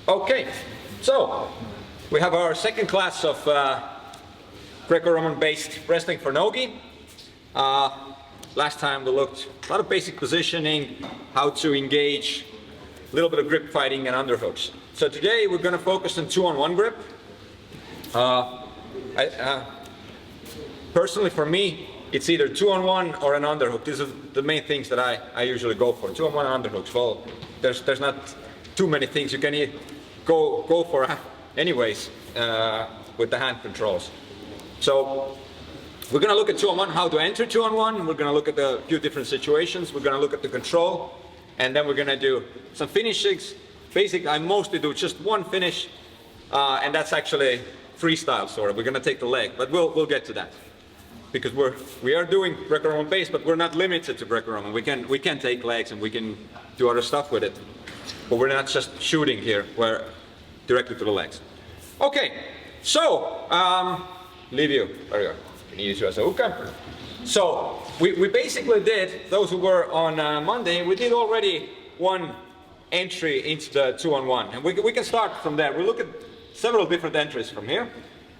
Okay, so we have our second class of Greco-Roman based wrestling for Nogi. Last time we looked a lot of basic positioning, how to engage, a little bit of grip fighting and underhooks. So today we're going to focus on 2-on-1 grip. Personally for me, it's either 2-on-1 or an underhook. These are the main things that I usually go for. 2-on-1 underhooks. Well, there's not too many things you can go for anyways with the hand controls. So we're going to look at 2-on-1, how to enter 2-on-1. We're going to look at a few different situations. We're going to look at the control, and then we're going to do some finishings. Basically, I mostly do just one finish, and that's actually freestyle sort of. We're going to take the leg, but we'll get to that because we are doing Greco-Roman base, but we're not limited to Greco-Roman. We can take legs and we can do other stuff with it, but we're not just shooting here. We're directly to the legs. Okay, so leave you. There you go. So we basically did, those who were on Monday, we did already one entry into the 2-on-1, and we can start from there. We look at several different entries from here.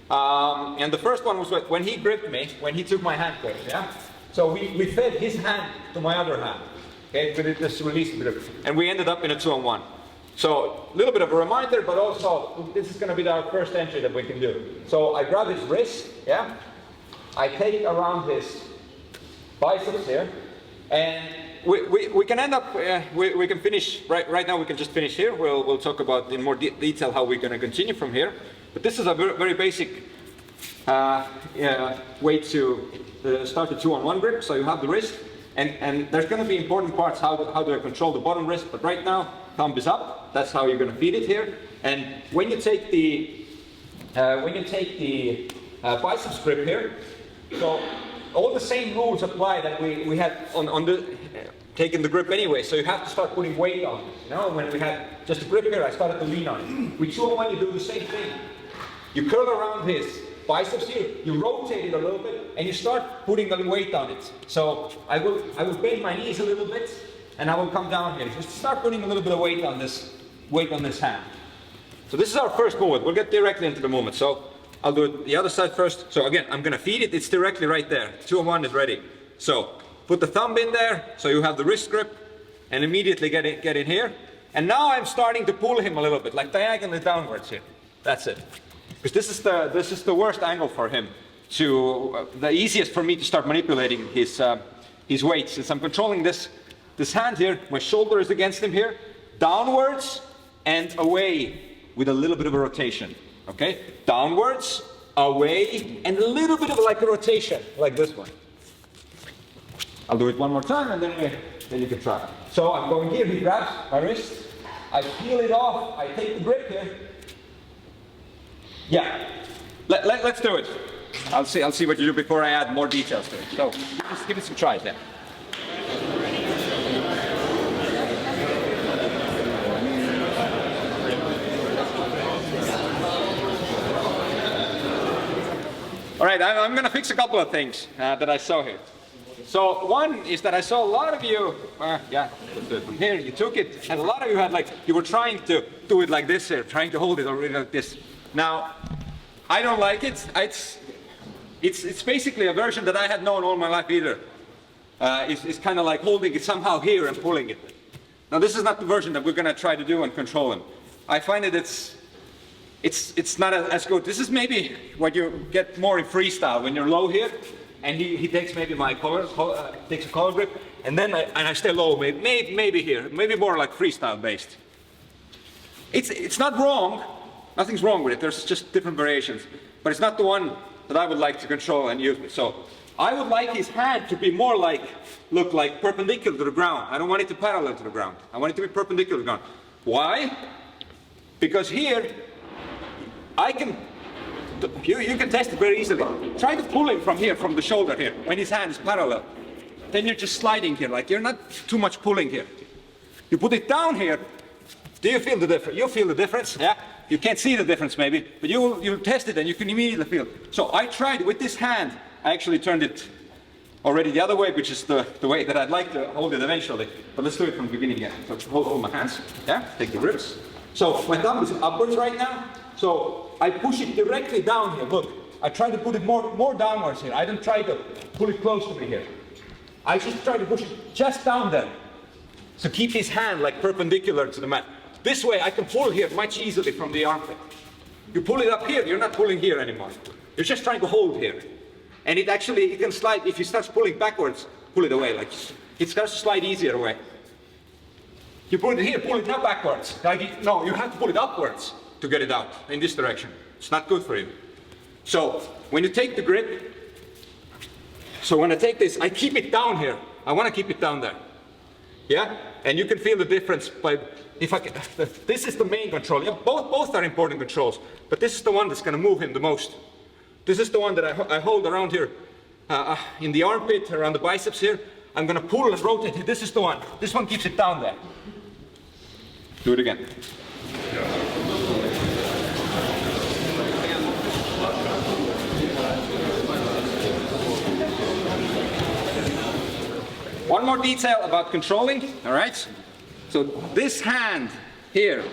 And the first one was when he gripped me, when he took my hand grip, yeah? So we fed his hand to my other hand, okay? But it just released a bit, and we ended up in a 2-on-1. So a little bit of a reminder, but also this is going to be our first entry that we can do. So I grab his wrist, yeah? I take around his biceps here, and we can end up, we can finish, right now we can just finish here. We'll talk about in more detail how we're going to continue from here. But this is a very basic way to start the 2-on-1 grip. So you have the wrist, and there's going to be important parts, how do I control the bottom wrist, but right now, thumb is up, that's how you're going to feed it here. And when you take the biceps grip here, so all the same rules apply that we had on the taking the grip anyway, so you have to start putting weight on it. You know, when we had just a grip here, I started to lean on it. With 2-on-1, you do the same thing. You curl around his biceps here, you rotate it a little bit, and you start putting the weight on it. So I will bend my knees a little bit, and I will come down here. Just start putting a little bit of weight on this hand. So this is our first movement. We'll get directly into the movement. So I'll do it the other side first. So again, I'm going to feed it. It's directly right there. 2-on-1 is ready. So put the thumb in there, so you have the wrist grip, and immediately get in here. And now I'm starting to pull him a little bit, like diagonally downwards here. That's it. Because this is the worst angle for him. The easiest for me to start manipulating his weight. Since I'm controlling this hand here, my shoulder is against him here, downwards and away with a little bit of a rotation. Okay, downwards, away, and a little bit of like a rotation, like this one. I'll do it one more time, and then you can try. So I'm going here. He grabs my wrist. I peel it off. I take the grip here. Yeah, let's do it. I'll see what you do before I add more details to it. So just give it some tries there. All right, I'm going to fix a couple of things that I saw here. So one is that I saw a lot of you, let's do it from here, you took it, and a lot of you had you were trying to do it like this here, trying to hold it already like this. Now, I don't like it. It's basically a version that I had known all my life either. It's kind of like holding it somehow here and pulling it. Now this is not the version that we're going to try to do and control him. I find that it's not as good. This is maybe what you get more in freestyle when you're low here, and he takes maybe my takes a collar grip, and then I stay low, maybe here, maybe more like freestyle based. It's not wrong. Nothing's wrong with it. There's just different variations, but it's not the one that I would like to control and use. So I would like his hand to be more look like perpendicular to the ground. I don't want it to parallel to the ground. I want it to be perpendicular to the ground. Why? Because here you can test it very easily. Try to pull him from here, from the shoulder here, when his hand is parallel. Then you're just sliding here, you're not too much pulling here. You put it down here. Do you feel the difference? You feel the difference, yeah? You can't see the difference maybe, but you'll test it and you can immediately feel. So I tried with this hand. I actually turned it already the other way, which is the way that I'd like to hold it eventually. But let's do it from the beginning again. So hold my hands, yeah? Take the grips. So my thumb is upwards right now. So I push it directly down here. Look, I try to put it more downwards here. I don't try to pull it close to me here. I just try to push it just down there. So keep his hand like perpendicular to the mat. This way I can pull here much easily from the armpit. You pull it up here, you're not pulling here anymore. You're just trying to hold here. And it can slide, if you start pulling backwards, pull it away. Like it starts to slide easier away. You pull it here, pull it not backwards. No, you have to pull it upwards to get it out in this direction. It's not good for you. So when you take the grip, so when I take this, I keep it down here. I want to keep it down there. Yeah? And you can feel the difference by, this is the main control. Yeah, both are important controls, but this is the one that's going to move him the most. This is the one that I hold around here, in the armpit, around the biceps here. I'm going to pull and rotate it. This is the one. This one keeps it down there. Do it again. One more detail about controlling, all right? So this hand here,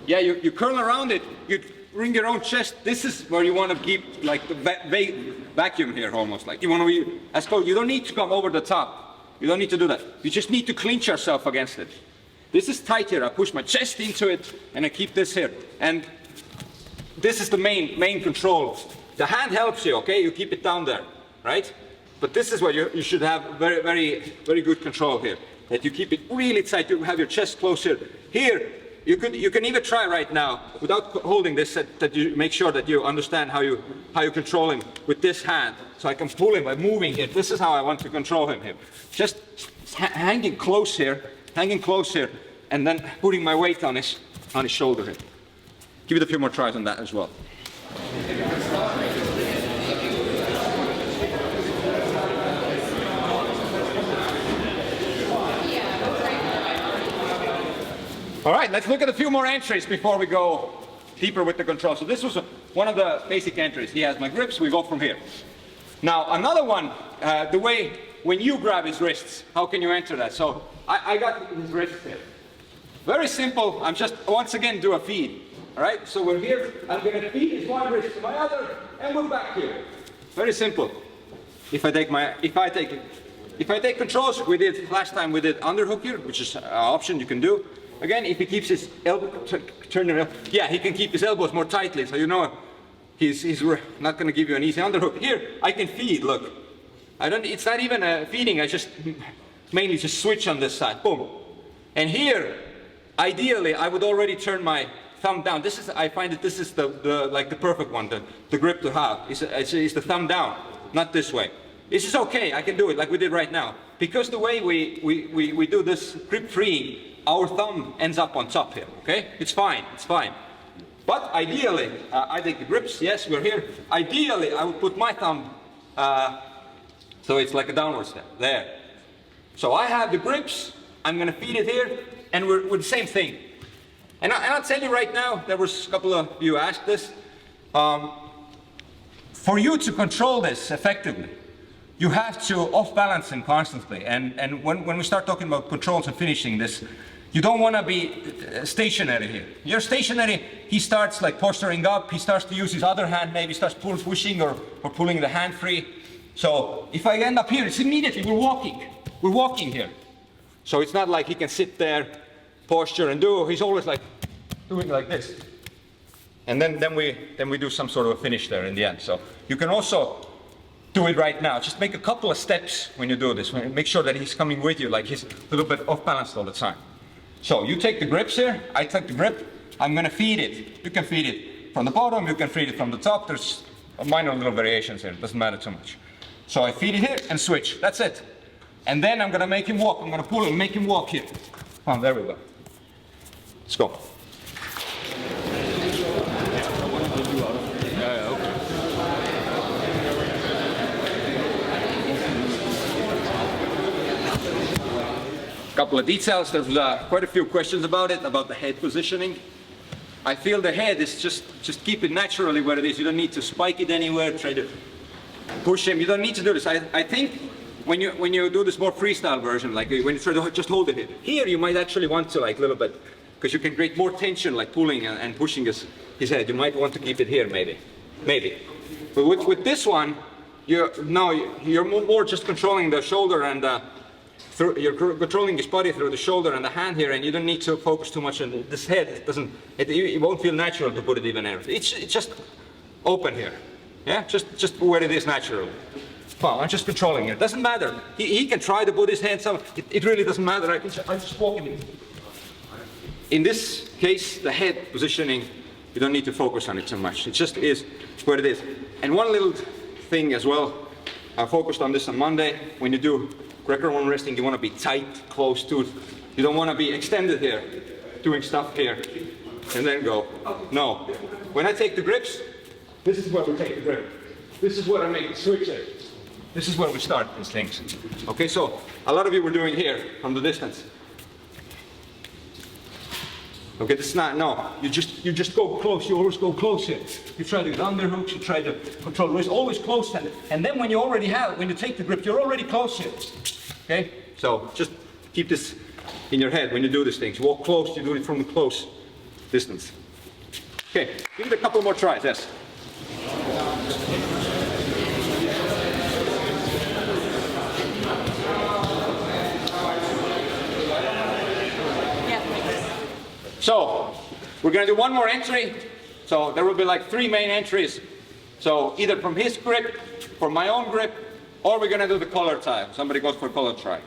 yeah, you curl around it, you bring your own chest. This is where you want to keep like the vacuum here almost. Like you want to be as close. You don't need to come over the top. You don't need to do that. You just need to clinch yourself against it. This is tight here. I push my chest into it and I keep this here. And this is the main control. The hand helps you, okay? You keep it down there, right? But this is where you should have very good control here. That you keep it really tight, you have your chest close here. Here, you can even try right now, without holding this, that you make sure that you understand how you control him with this hand. So I can pull him by moving it. This is how I want to control him here. Just hanging close here, and then putting my weight on his shoulder here. Give it a few more tries on that as well. All right, let's look at a few more entries before we go deeper with the control. So this was one of the basic entries. He has my grips, we go from here. Now another one, the way when you grab his wrists, how can you enter that? So I got his wrists here. Very simple, I'm just once again do a feed. All right, so we're here, I'm gonna feed his one wrist to my other, and we're back here. Very simple. If I take controls, last time we did underhook here, which is an option you can do. Again, if he keeps his elbow, turn your elbow, yeah, he can keep his elbows more tightly, so you know he's not going to give you an easy underhook. Here, I can feed, look. It's not even a feeding, I just mainly just switch on this side, boom. And here, ideally, I would already turn my thumb down. I find that this is the perfect one, the grip to have. It's the thumb down, not this way. This is okay, I can do it like we did right now. Because the way we do this grip freeing, our thumb ends up on top here, okay? It's fine. But ideally, I take the grips, yes, we're here. Ideally, I would put my thumb, so it's like a downward step, there. So I have the grips, I'm gonna feed it here, and we're the same thing. And I'll tell you right now, there was a couple of you asked this, for you to control this effectively, you have to off-balance him constantly. And when we start talking about controls and finishing this, you don't want to be stationary here. You're stationary, he starts like posturing up, he starts to use his other hand, maybe starts pushing or pulling the hand free. So if I end up here, it's immediately, we're walking here. So it's not like he can sit there, posture and he's always like doing like this. And then we do some sort of a finish there in the end. So you can also do it right now. Just make a couple of steps when you do this. Make sure that he's coming with you, like he's a little bit off balance all the time. So you take the grips here, I take the grip, I'm gonna feed it. You can feed it from the bottom, you can feed it from the top. There's minor little variations here, it doesn't matter too much. So I feed it here and switch, that's it. And then I'm gonna make him walk, I'm gonna pull him, make him walk here. Oh, there we go. Let's go. Couple of details, there's quite a few questions about it, about the head positioning. I feel the head is just keep it naturally where it is. You don't need to spike it anywhere, try to push him. You don't need to do this. I think when you do this more freestyle version, like when you try to just hold it here, you might actually want to like a little bit because you can create more tension, like pulling and pushing his head. You might want to keep it here, maybe. But with this one, you're more just controlling the shoulder and you're controlling his body through the shoulder and the hand here, and you don't need to focus too much on this head. It won't feel natural to put it even there. It's just open here, yeah, just where it is natural. Well, I'm just controlling it. Doesn't matter. He can try to put his hands up. It really doesn't matter. I just walk him. In this case, the head positioning, you don't need to focus on it too much. It just is where it is. And one little thing as well, I focused on this on Monday. When you do Greco-Roman wrestling, you want to be tight, close to it. You don't want to be extended here, doing stuff here, and then go. No. When I take the grips, this is where we take the grip. This is where I make the switch here. This is where we start these things. Okay, so a lot of you were doing here from the distance. Okay, this is not, no, you just go close, you always go close here. You try to do underhooks, you try to control the wrist, always close hand. And then when you already have, when you take the grip, you're already close here. Okay, so just keep this in your head when you do these things. You walk close, you do it from a close distance. Okay, give it a couple more tries, yes. So, we're going to do one more entry. So, there will be like 3 main entries. So, either from his grip, from my own grip, or we're going to do the collar tie. Somebody goes for a collar tie.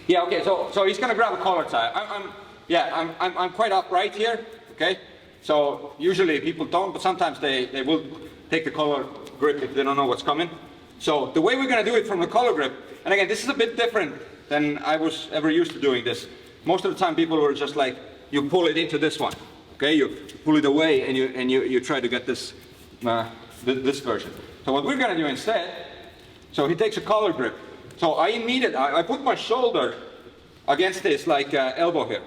Yeah, okay, so he's going to grab a collar tie. I'm quite upright here, okay? So, usually people don't, but sometimes they will take the collar grip if they don't know what's coming. So, the way we're going to do it from the collar grip, and again, this is a bit different than I was ever used to doing this. Most of the time people were just like, you pull it into this one, okay? You pull it away and you try to get this, this version. So what we're gonna do instead, so he takes a collar grip. So I put my shoulder against his like elbow here.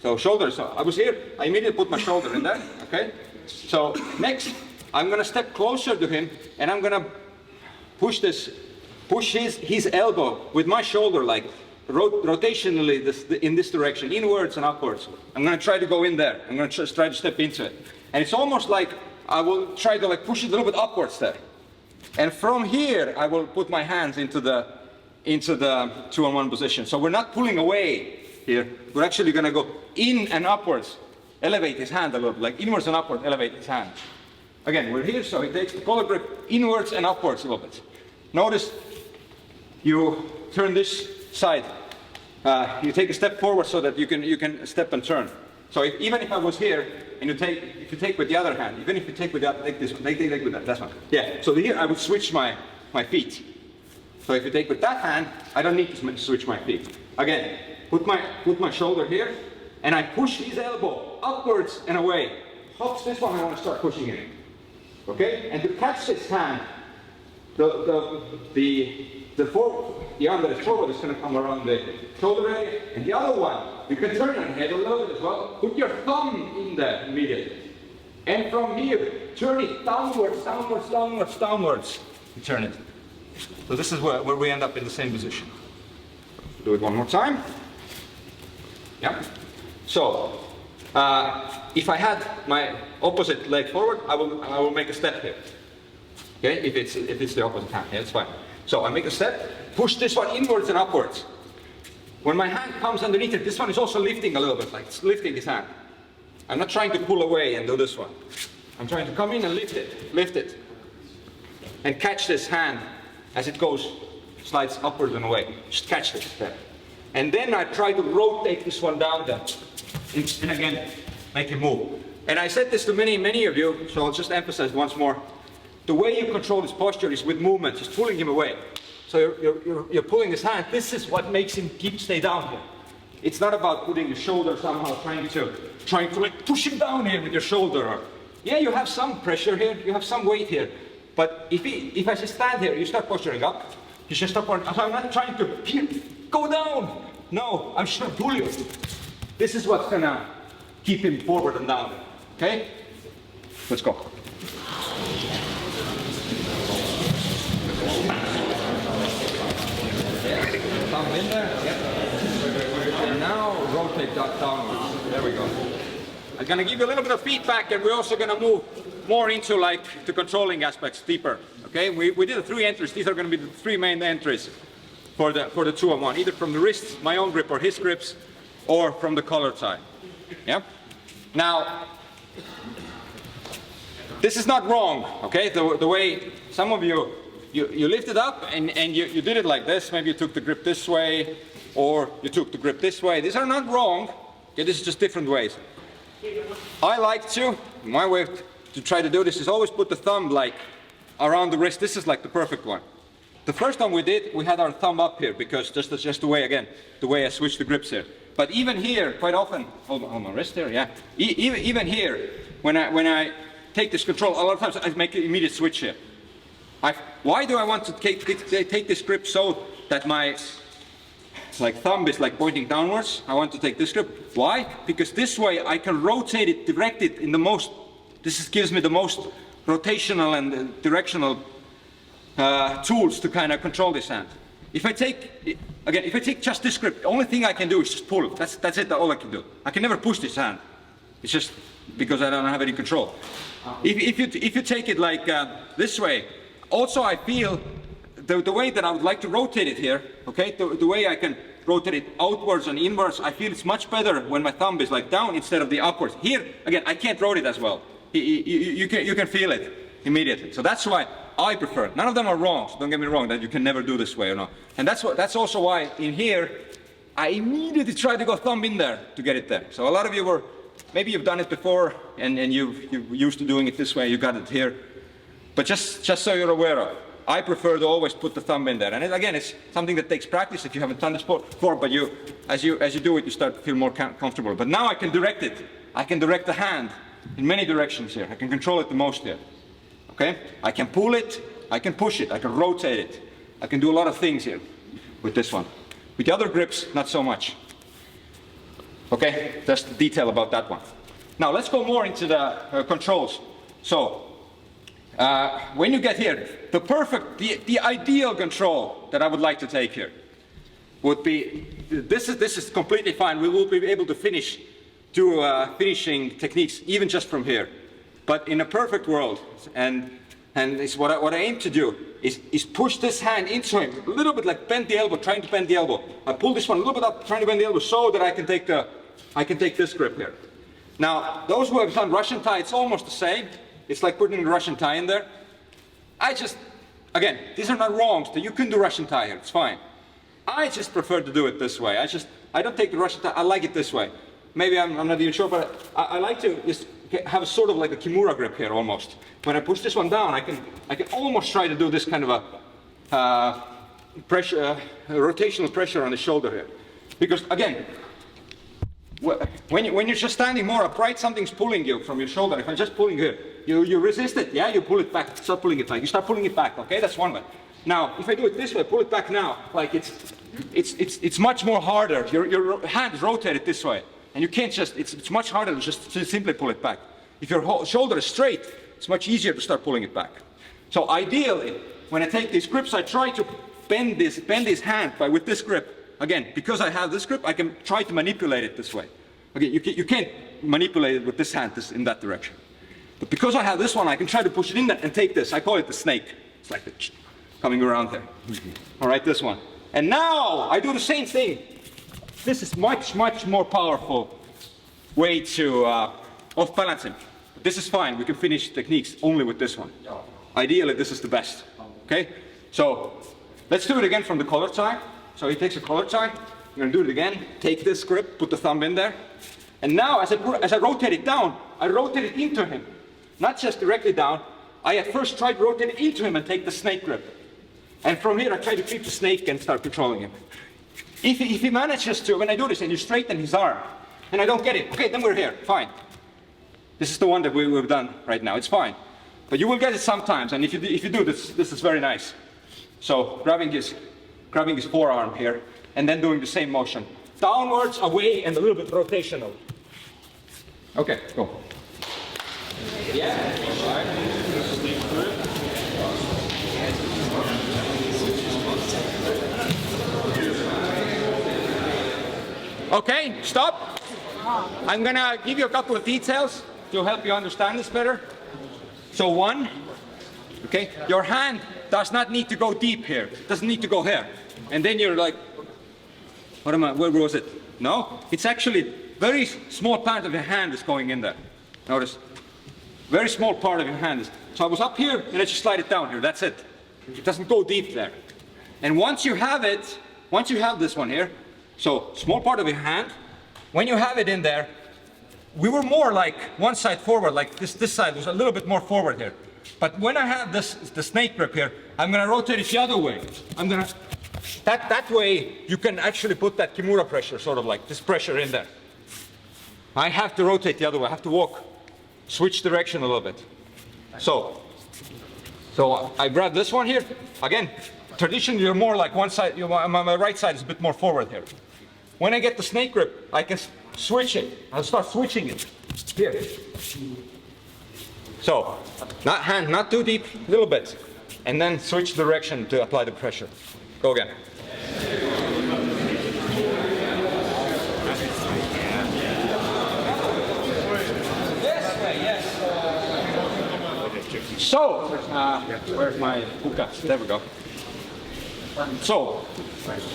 So shoulder, so I was here, I immediately put my shoulder in there, okay? So next, I'm gonna step closer to him and I'm gonna push his elbow with my shoulder like, rotationally in this direction, inwards and upwards. I'm going to try to go in there. I'm going to try to step into it. And it's almost like I will try to like push it a little bit upwards there. And from here, I will put my hands into the 2-on-1 position. So we're not pulling away here. We're actually going to go in and upwards. Elevate his hand a little bit, like inwards and upwards, elevate his hand. Again, we're here, so he takes the collar grip inwards and upwards a little bit. Notice you turn this side. You take a step forward so that you can step and turn. So even if I was here and if you take with the other hand, even if you take with that, take this one, take with that, that's one. Yeah. So here I would switch my feet. So if you take with that hand, I don't need to switch my feet. Again, put my shoulder here, and I push his elbow upwards and away. Hops this one, I want to start pushing it. Okay. And to catch this hand, the arm that is forward is going to come around the shoulder area, and the other one, you can turn your head a little bit as well. Put your thumb in there immediately. And from here, turn it downwards, downwards, downwards, downwards. You turn it. So this is where we end up in the same position. Do it one more time. Yeah. So, if I had my opposite leg forward, I will make a step here. Okay, if it's the opposite hand, yeah, it's fine. So I make a step, push this one inwards and upwards. When my hand comes underneath it, this one is also lifting a little bit, like it's lifting his hand. I'm not trying to pull away and do this one. I'm trying to come in and lift it. And catch this hand as it slides upwards and away. Just catch this step. And then I try to rotate this one down there. And again, make it move. And I said this to many of you, so I'll just emphasize once more. The way you control his posture is with movement, just pulling him away. So you're pulling his hand. This is what makes him stay down here. It's not about putting your shoulder somehow, trying to like push him down here with your shoulder. Yeah, you have some pressure here, you have some weight here. But if I just stand here, you start posturing up. You just start posturing. I'm not trying to go down. No, I'm just going to pull you. This is what's going to keep him forward and down. Okay? Let's go. Thumb in there. Yep. now rotate that downwards. There we go. I'm gonna give you a little bit of feedback, and we're also gonna move more into like the controlling aspects deeper. Okay, we did the 3 entries. These are gonna be the 3 main entries for the 2-on-1, either from the wrists, my own grip or his grips, or from the collar tie. Yeah. Now, this is not wrong. Okay, the way some of you lift it up and you did it like this. Maybe you took the grip this way, or you took the grip this way. These are not wrong. Okay, this is just different ways. I like to, my way to try to do this is always put the thumb like around the wrist. This is like the perfect one. The first time we did, we had our thumb up here because just the way, again, the way I switched the grips here. But even here, quite often, hold my wrist here, yeah. Even here, when I take this control, a lot of times I make an immediate switch here. Why do I want to take this grip so that my thumb is like pointing downwards? I want to take this grip. Why? Because this way I can rotate it, direct it in the most, gives me the most rotational and directional tools to kind of control this hand. If I take just this grip, the only thing I can do is just pull. That's it, all I can do. I can never push this hand. It's just because I don't have any control. If you take it like this way, also I feel the way that I would like to rotate it here, okay, the way I can rotate it outwards and inwards, I feel it's much better when my thumb is like down instead of the upwards. Here, again, I can't rotate it as well. You can feel it immediately. So that's why I prefer it. None of them are wrong, so don't get me wrong, that you can never do this way or not. And that's also why in here, I immediately try to go thumb in there to get it there. So a lot of you maybe you've done it before and you're used to doing it this way, you got it here. But just so you're aware of, I prefer to always put the thumb in there. And again, it's something that takes practice if you haven't done this before, but as you do it, you start to feel more comfortable. But now I can direct it. I can direct the hand in many directions here. I can control it the most here. Okay? I can pull it, I can push it, I can rotate it. I can do a lot of things here with this one. With the other grips, not so much. Okay? That's the detail about that one. Now let's go more into the controls. So, when you get here, the ideal control that I would like to take here would be, this is completely fine. We will be able to do finishing techniques even just from here. But in a perfect world, and it's what I aim to do, is push this hand into him, a little bit like bend the elbow, trying to bend the elbow. I pull this one a little bit up, trying to bend the elbow so that I can take this grip here. Now, those who have done Russian tie, it's almost the same. It's like putting the Russian tie in there. Again, these are not wrongs. You can do Russian tie here, it's fine. I just prefer to do it this way. I don't take the Russian tie, I like it this way. Maybe I'm not even sure, but I like to just have a sort of like a Kimura grip here almost. When I push this one down, I can almost try to do this kind of a rotational pressure on the shoulder here. Because again, when you're just standing more upright, something's pulling you from your shoulder. If I'm just pulling here, you resist it, yeah? You pull it back, start pulling it back. You start pulling it back, okay? That's one way. Now, if I do it this way, pull it back now, like it's much more harder. Your hand is rotated this way, and you can't it's much harder to simply pull it back. If your shoulder is straight, it's much easier to start pulling it back. So ideally, when I take these grips, I try to bend this hand with this grip. Again, because I have this grip, I can try to manipulate it this way. Okay, you can't manipulate it with this hand in that direction. But because I have this one, I can try to push it in there and take this. I call it the snake. It's like coming around there. All right, this one. And now I do the same thing. This is much more powerful way to off balance him. But this is fine. We can finish techniques only with this one. Ideally, this is the best. Okay? So let's do it again from the collar tie. So he takes a collar tie. I'm going to do it again. Take this grip, put the thumb in there. And now as I rotate it down, I rotate it into him. Not just directly down. I at first tried to rotate it into him and take the snake grip. And from here I try to keep the snake and start controlling him. If he manages to, when I do this and you straighten his arm, and I don't get it, okay, then we're here, fine. This is the one that we've done right now, it's fine. But you will get it sometimes, and if you do this, this is very nice. So grabbing his forearm here, and then doing the same motion. Downwards, away, and a little bit rotational. Okay, go. Yeah, all right. Okay, stop. I'm gonna give you a couple of details to help you understand this better. So one, okay, your hand does not need to go deep here. It doesn't need to go here. And then you're like, where was it? No, it's actually very small part of your hand is going in there. Notice, very small part of your hand is. So I was up here and I just slide it down here, that's it. It doesn't go deep there. And once you have it, once you have this one here, so small part of your hand, when you have it in there, we were more like one side forward, like this side was a little bit more forward here. But when I have the snake grip here, I'm gonna rotate it the other way. I'm gonna, that way you can actually put that Kimura pressure, sort of like this pressure in there. I have to rotate the other way, I have to walk, switch direction a little bit. So I grab this one here, again, traditionally you're more like one side, my right side is a bit more forward here. When I get the snake grip, I can switch it. I'll start switching it here. So, not too deep, a little bit. And then switch direction to apply the pressure. Go again. So, where's my hookah? There we go. So,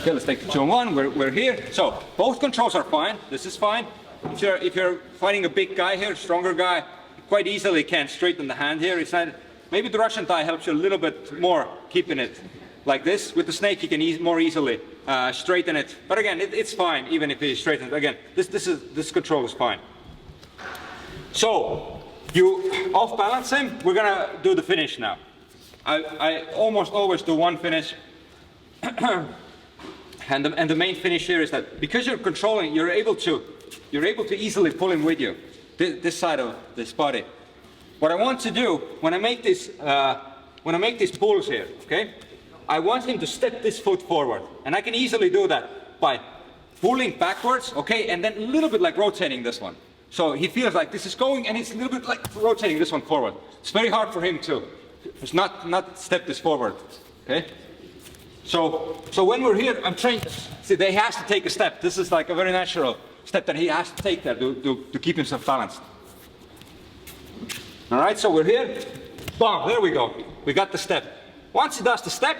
okay, let's take the 2-on-1. We're here. So, both controls are fine. This is fine. If you're fighting a big guy here, stronger guy, you quite easily can straighten the hand here. It's not, maybe the Russian tie helps you a little bit more keeping it like this. With the snake, you can more easily straighten it. But again, it's fine, even if it's straightened. Again, this control is fine. So, you off balance him. We're gonna do the finish now. I almost always do one finish. and the main finish here is that because you're controlling, you're able to easily pull him with you, this side of this body. What I want to do when I make these pulls here, okay, I want him to step this foot forward, and I can easily do that by pulling backwards, okay, and then a little bit like rotating this one. So he feels like this is going, and it's a little bit like rotating this one forward. It's very hard for him to just not step this forward, okay. So when we're here, I'm trying to see, he has to take a step. This is like a very natural step that he has to take there to keep himself balanced. All right, so we're here. Boom, there we go. We got the step. Once he does the step,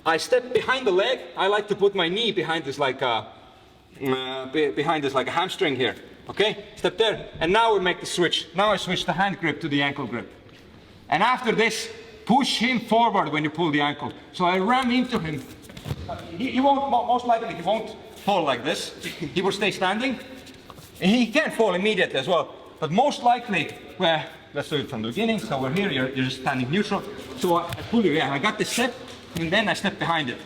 I step behind the leg. I like to put my knee behind this like a hamstring here. Okay, step there. And now we make the switch. Now I switch the hand grip to the ankle grip. And after this, push him forward when you pull the ankle. So I ram into him. He won't, most likely he won't fall like this. He will stay standing. And he can fall immediately as well. But most likely, well, let's do it from the beginning. So we're here, you're just standing neutral. So I pull you, I got the step, and then I step behind it.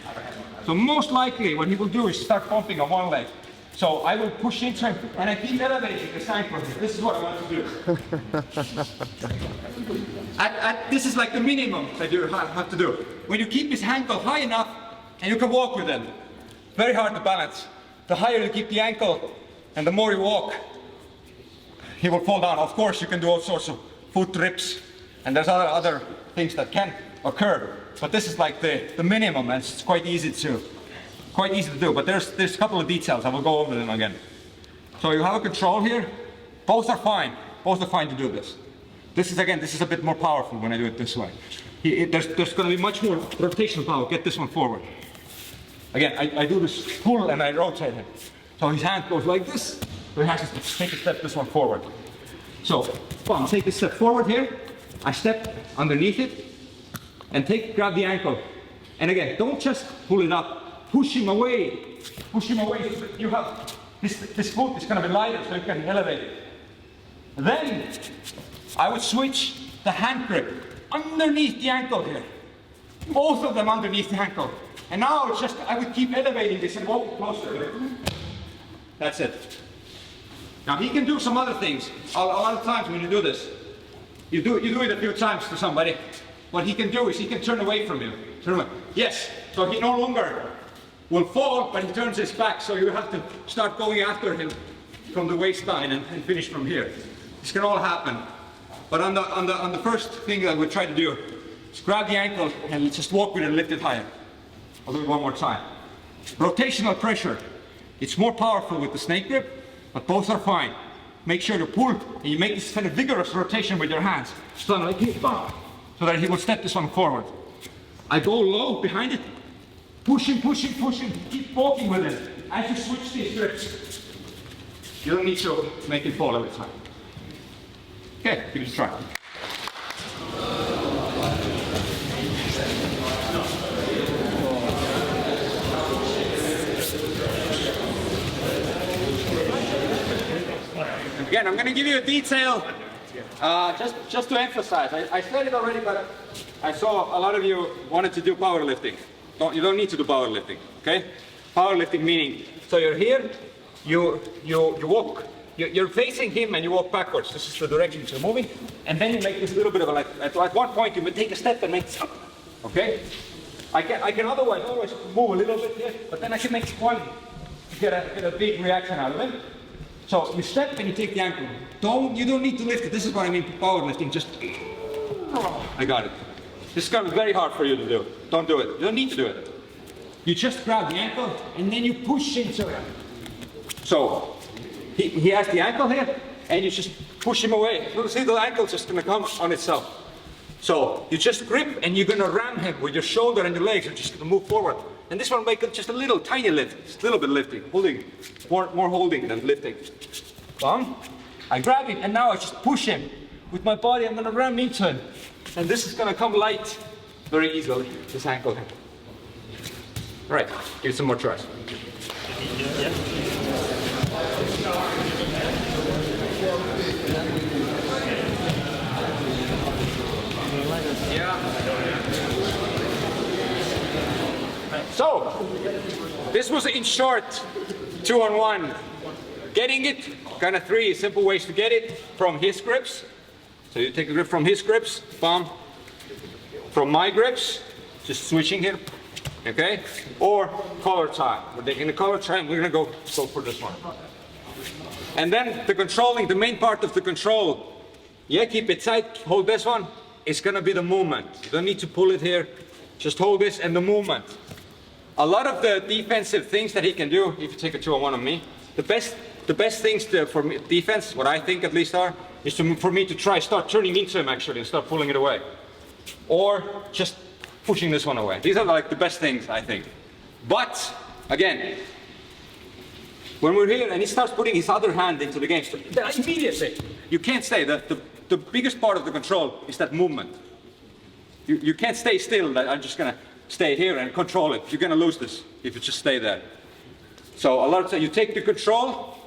So most likely what he will do is start pumping on one leg. So I will push into him, and I keep elevating the ankle. This is what I want to do. This is like the minimum that you have to do. When you keep his ankle high enough, and you can walk with him, very hard to balance. The higher you keep the ankle, and the more you walk, he will fall down. Of course, you can do all sorts of foot trips, and there's other things that can occur. But this is like the minimum, and it's quite easy to do. But there's a couple of details. I will go over them again. So you have a control here. Both are fine. Both are fine to do this. This is a bit more powerful when I do it this way. There's going to be much more rotational power. Get this one forward. Again, I do this pull and I rotate him. So his hand goes like this. So he has to take a step this one forward. So, boom, take a step forward here. I step underneath it and grab the ankle. And again, don't just pull it up. Push him away. Push him away. You have this foot is going to be lighter, so you can elevate it. Then I would switch the hand grip underneath the ankle here. Both of them underneath the ankle. And now it's just, I would keep elevating this and walk closer. That's it. Now he can do some other things. A lot of times when you do this, you do it a few times to somebody. What he can do is he can turn away from you. Turn away. Yes, so he no longer will fall, but he turns his back, so you have to start going after him from the waistline and finish from here. This can all happen. But on the first thing that we try to do is grab the ankle and just walk with it and lift it higher. I'll do it one more time. Rotational pressure It's more powerful with the snake grip, but both are fine. Make sure to pull, and you make this kind of vigorous rotation with your hands. So like here, so that he will step this one forward. I go low behind it, pushing, keep walking with it. As you switch these grips, you don't need to make it fall every time. Okay, give it a try. Again, I'm going to give you a detail, just to emphasize. I said it already, but I saw a lot of you wanted to do powerlifting. You don't need to do powerlifting, okay? Powerlifting meaning, so you're here, you walk, you're facing him and you walk backwards. This is the direction you're moving, and then you make this little bit of a, like, at one point you may take a step and make this, okay? I can otherwise always move a little bit here, but then I can make one to get a big reaction out of it. So you step and you take the ankle. You don't need to lift it. This is what I mean powerlifting. Just, I got it. This is going to be very hard for you to do. Don't do it. You don't need to do it. You just grab the ankle and then you push into it. So he has the ankle here and you just push him away. You'll see the ankle's just going to come on itself. So you just grip and you're going to ram him with your shoulder and your legs. You're just going to move forward. And this one will make it just a little tiny lift, just a little bit lifting, holding, more holding than lifting. Bam. I grab him and now I just push him. With my body I'm going to ram into him. And this is going to come light very easily, this ankle here. All right, give it some more tries. So, this was in short 2-on-1. Getting it, kind of 3 simple ways to get it from his grips. So you take a grip from his grips, bam. From my grips, just switching here, okay? Or collar tie. We're taking the collar tie and we're gonna go for this one. And then the controlling, the main part of the control, yeah, keep it tight, hold this one. It's gonna be the movement. You don't need to pull it here. Just hold this and the movement. A lot of the defensive things that he can do, if you take a 2-on-1 on me, the best things for me, defense, what I think at least are, is for me to start turning into him actually and start pulling it away. Or just pushing this one away. These are like the best things, I think. But, again, when we're here and he starts putting his other hand into the game, immediately, you can't stay. The biggest part of the control is that movement. You can't stay still. I'm just gonna stay here and control it. You're gonna lose this if you just stay there. So a lot of times you take the control.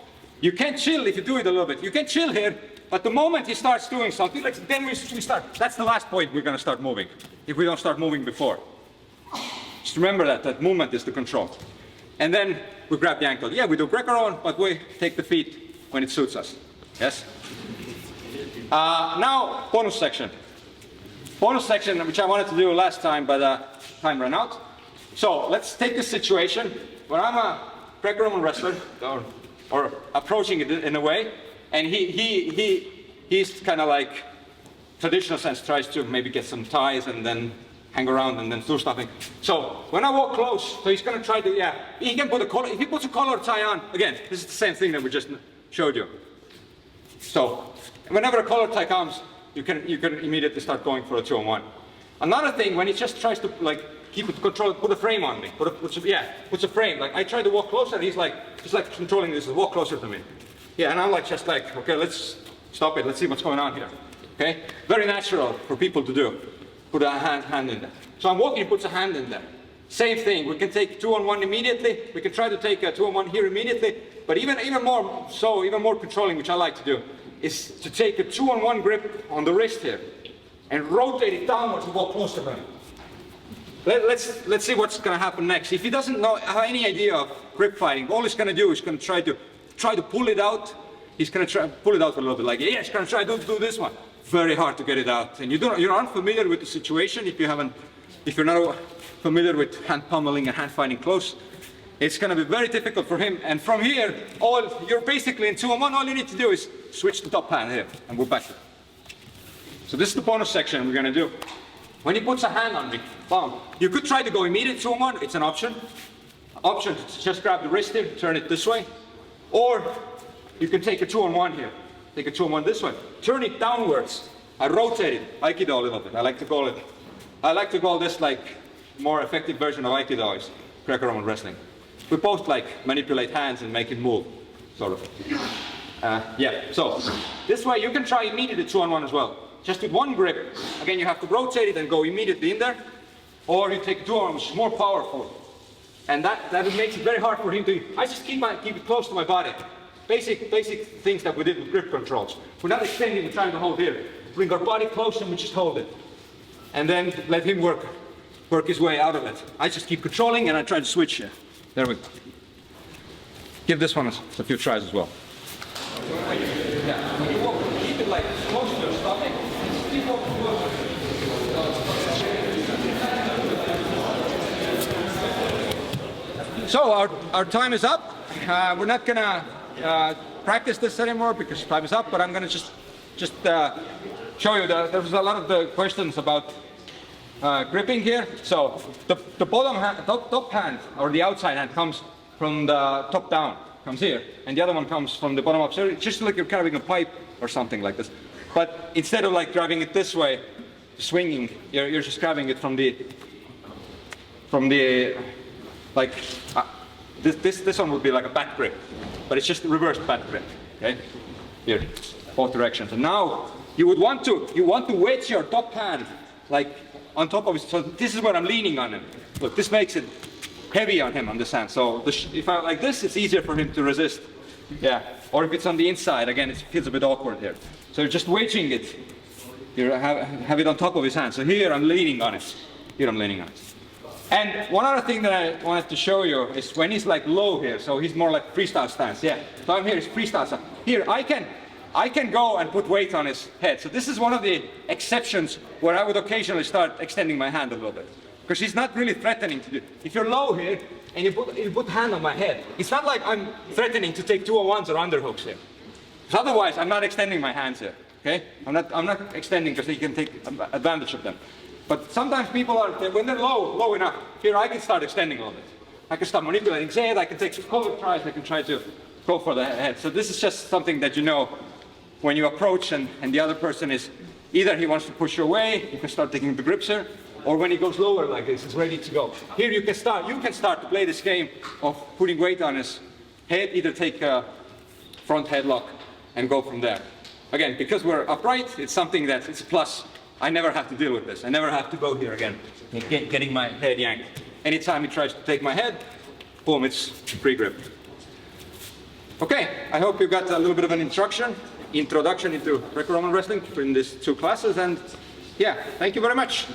You can chill if you do it a little bit. You can chill here, but the moment he starts doing something, then we start. That's the last point we're gonna start moving. If we don't start moving before. Just remember that movement is the control. And then we grab the ankle. Yeah, we do Greco, but we take the feet when it suits us. Yes? Now, bonus section. Bonus section, which I wanted to do last time, but time ran out. So let's take this situation where I'm a Greco-Roman wrestler, or approaching it in a way, and he's kind of like, traditional sense, tries to maybe get some ties and then hang around and then do something. So when I walk close, so he's going to try to, yeah, he can put a collar, if he puts a collar tie on, again, this is the same thing that we just showed you. So whenever a collar tie comes, you can immediately start going for a 2-on-1. Another thing, when he just tries to like keep it control, put a frame on me, puts a frame. Like I try to walk closer, he's like controlling this. Walk closer to me. Yeah, and I'm like just like, okay, let's stop it. Let's see what's going on here. Okay, very natural for people to do. Put a hand in there. So I'm walking, he puts a hand in there. Same thing. We can take 2-on-1 immediately. We can try to take a 2-on-1 here immediately. But even more controlling, which I like to do, is to take a 2-on-1 grip on the wrist here and rotate it downwards and walk closer to him. Let's see what's going to happen next. If he doesn't have any idea of grip fighting, all he's going to do is going to try to pull it out. He's going to try to pull it out a little bit, like, yeah, he's going to try to do this one. Very hard to get it out. And you're unfamiliar with the situation, if you're not familiar with hand pummeling and hand fighting close, it's going to be very difficult for him. And from here, you're basically in 2-on-1. All you need to do is switch the top hand here, and we're back. So this is the bonus section we're going to do. When he puts a hand on me, bam, you could try to go immediate 2-on-1. It's an option. option to just grab the wrist here, turn it this way, or you can take a 2-on-1 here. Take a 2-on-1 this way. Turn it downwards. I rotate it, Aikido a little bit. I like to call this like more effective version of Aikido is Greco-Roman wrestling. We both like manipulate hands and make it move, sort of. Yeah, so this way you can try immediately 2-on-1 as well. Just with one grip. Again, you have to rotate it and go immediately in there, or you take a 2-on-1 which is more powerful. And that makes it very hard for him to, I just keep it close to my body. Basic things that we did with grip controls. We're not extending and trying to hold here. Bring our body close and we just hold it. And then let him work his way out of it. I just keep controlling and I try to switch here. There we go. Give this one a few tries as well. Yeah, when you walk, keep it like close to your stomach. Just keep walking closer. So our time is up. We're not gonna practice this anymore because time is up, but I'm gonna just show you that there was a lot of the questions about gripping here. So the bottom hand, top hand or the outside hand comes from the top down, comes here, and the other one comes from the bottom up. So it's just like you're carrying a pipe or something like this. But instead of like grabbing it this way, swinging, you're just grabbing it from the like this one would be like a back grip, but it's just a reverse back grip. Okay, here, both directions. And now you want to wedge your top hand like on top of it. So this is what I'm leaning on him. Look, this makes it heavy on him on this hand. So if I like this, it's easier for him to resist. Yeah. Or if it's on the inside, again, it feels a bit awkward here. So you're just wedging it. You have it on top of his hand. So here I'm leaning on it. Here I'm leaning on it. And one other thing that I wanted to show you is when he's like low here, so he's more like freestyle stance. Yeah. So I'm here, it's freestyle stance. Here I can go and put weight on his head. So this is one of the exceptions where I would occasionally start extending my hand a little bit. Because he's not really threatening to do. If you're low here and you put hand on my head, it's not like I'm threatening to take 2-on-1s or underhooks here. Because otherwise I'm not extending my hands here. Okay? I'm not extending because he can take advantage of them. But sometimes people are, when they're low enough, here I can start extending a little bit. I can start manipulating his head, I can take some cover tries, I can try to go for the head. So this is just something that you know when you approach and the other person is, either he wants to push you away, you can start taking the grips here, or when he goes lower like this, he's ready to go. Here you can start to play this game of putting weight on his head, either take a front headlock and go from there. Again, because we're upright, it's something that it's a plus. I never have to deal with this. I never have to go here again, getting my head yanked. Anytime he tries to take my head, boom, it's free grip. Okay, I hope you got a little bit of an introduction into Greco-Roman wrestling in these two classes, and yeah, thank you very much.